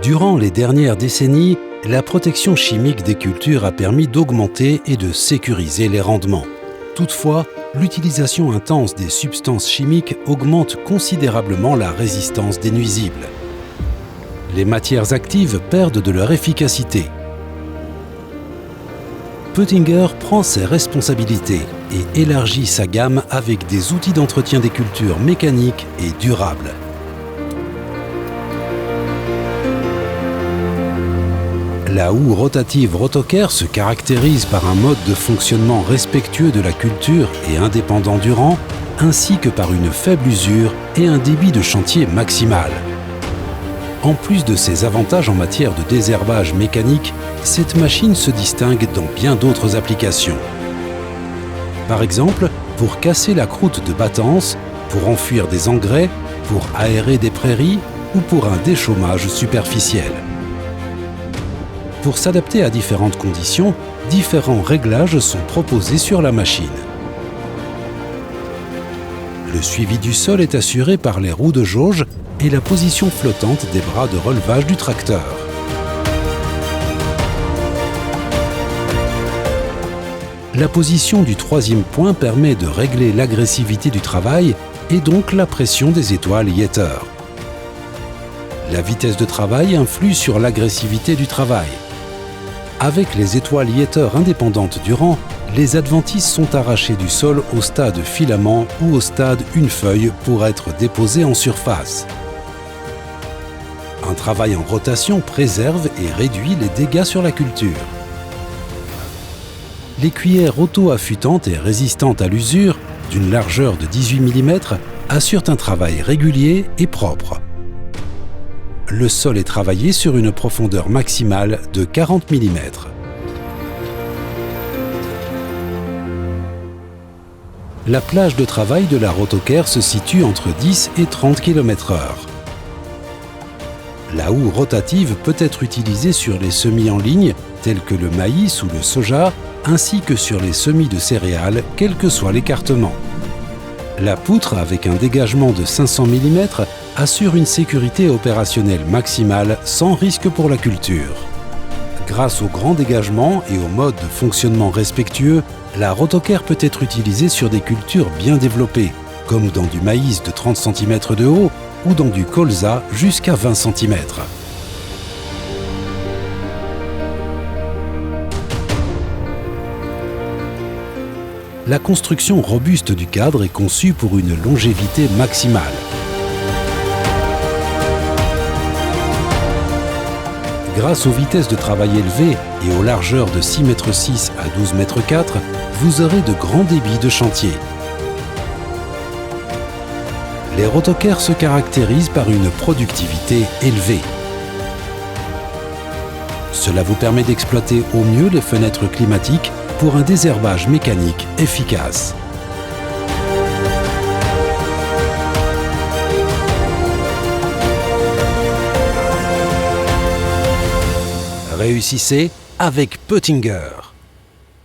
Durant les dernières décennies, la protection chimique des cultures a permis d'augmenter et de sécuriser les rendements. Toutefois, l'utilisation intense des substances chimiques augmente considérablement la résistance des nuisibles. Les matières actives perdent de leur efficacité. Pöttinger prend ses responsabilités et élargit sa gamme avec des outils d'entretien des cultures mécaniques et durables. La houe rotative Rotoker se caractérise par un mode de fonctionnement respectueux de la culture et indépendant du rang, ainsi que par une faible usure et un débit de chantier maximal. En plus de ses avantages en matière de désherbage mécanique, cette machine se distingue dans bien d'autres applications. Par exemple, pour casser la croûte de battance, pour enfuir des engrais, pour aérer des prairies ou pour un déchômage superficiel. Pour s'adapter à différentes conditions, différents réglages sont proposés sur la machine. Le suivi du sol est assuré par les roues de jauge et la position flottante des bras de relevage du tracteur. La position du troisième point permet de régler l'agressivité du travail et donc la pression des étoiles Jeter. La vitesse de travail influe sur l'agressivité du travail. Avec les étoiles Jeter indépendantes du rang, les adventices sont arrachées du sol au stade filament ou au stade une feuille pour être déposées en surface. Un travail en rotation préserve et réduit les dégâts sur la culture. Les cuillères auto-affûtantes et résistantes à l'usure, d'une largeur de 18 mm, assurent un travail régulier et propre. Le sol est travaillé sur une profondeur maximale de 40 mm. La plage de travail de la Rotoker se situe entre 10 et 30 km/h. La houe rotative peut être utilisée sur les semis en ligne, tels que le maïs ou le soja, ainsi que sur les semis de céréales, quel que soit l'écartement. La poutre, avec un dégagement de 500 mm, assure une sécurité opérationnelle maximale sans risque pour la culture. Grâce au grand dégagement et au mode de fonctionnement respectueux, la Rotoker peut être utilisée sur des cultures bien développées, comme dans du maïs de 30 cm de haut ou dans du colza jusqu'à 20 cm. La construction robuste du cadre est conçue pour une longévité maximale. Grâce aux vitesses de travail élevées et aux largeurs de 6,6 m à 12,4 m, vous aurez de grands débits de chantier. Les Rotoker se caractérisent par une productivité élevée. Cela vous permet d'exploiter au mieux les fenêtres climatiques pour un désherbage mécanique efficace. Réussissez avec Pöttinger.